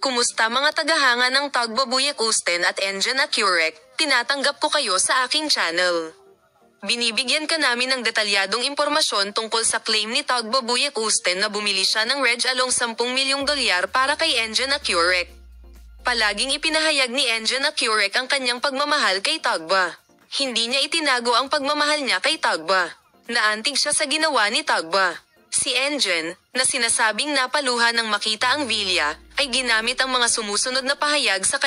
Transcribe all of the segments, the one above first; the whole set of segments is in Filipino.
Kumusta mga tagahanga ng Tugba Buyak Usten at Engine Accurec, tinatanggap ko kayo sa aking channel. Binibigyan ka namin ng detalyadong impormasyon tungkol sa claim ni Tugba Buyak Usten na bumili siya ng Reg Along 10 milyong dolyar para kay Engine Accurec. Palaging ipinahayag ni Engine Accurec ang kanyang pagmamahal kay Tugba. Hindi niya itinago ang pagmamahal niya kay Tugba. Naantig siya sa ginawa ni Tugba. Si Engine, na sinasabing napaluha ng makita ang Villa, ay ginamit ang mga sumusunod na pahayag sa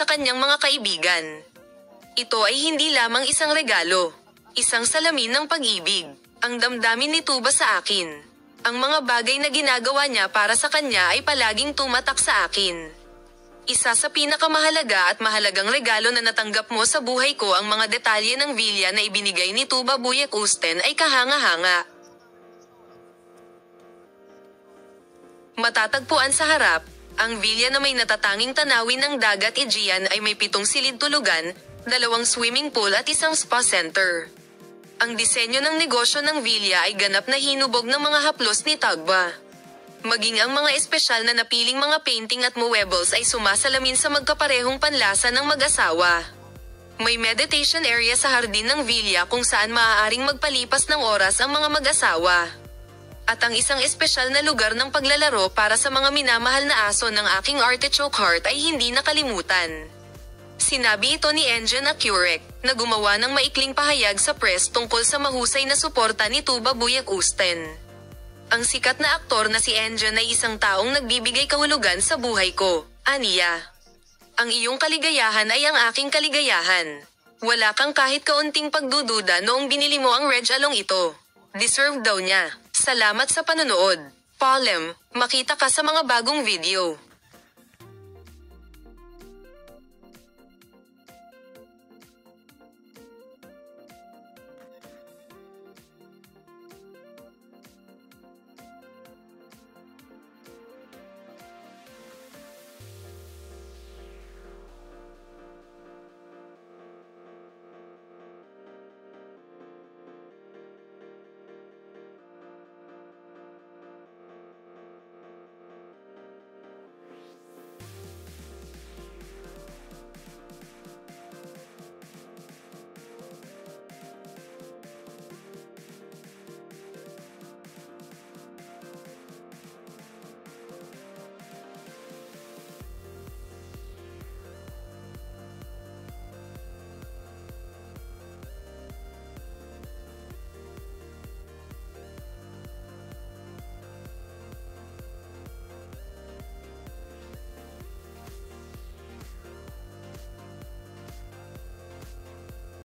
kanyang mga kaibigan. Ito ay hindi lamang isang regalo, isang salamin ng pag-ibig, ang damdamin ni Tuba sa akin. Ang mga bagay na ginagawa niya para sa kanya ay palaging tumatak sa akin. Isa sa pinakamahalaga at mahalagang regalo na natanggap mo sa buhay ko, ang mga detalye ng Villa na ibinigay ni Tuba Buyak Usten ay kahanga-hanga. Matatagpuan sa harap, ang villa na may natatanging tanawin ng dagat Aegean ay may 7 silid tulugan, 2 swimming pool at isang spa center. Ang disenyo ng negosyo ng villa ay ganap na hinubog ng mga haplos ni Tugba. Maging ang mga espesyal na napiling mga painting at muebles ay sumasalamin sa magkaparehong panlasa ng mag-asawa. May meditation area sa hardin ng villa kung saan maaaring magpalipas ng oras ang mga mag-asawa. At ang isang espesyal na lugar ng paglalaro para sa mga minamahal na aso ng aking artichoke heart ay hindi nakalimutan. Sinabi ito ni Engine Accurec, na gumawa ng maikling pahayag sa press tungkol sa mahusay na suporta ni Tuba Buyak Usten. Ang sikat na aktor na si Engine ay isang taong nagbibigay kahulugan sa buhay ko, aniya. Ang iyong kaligayahan ay ang aking kaligayahan. Wala kang kahit kaunting pagdududa noong binili mo ang Reg Along ito. Deserve daw niya. Salamat sa panonood. Palem, makita ka sa mga bagong video.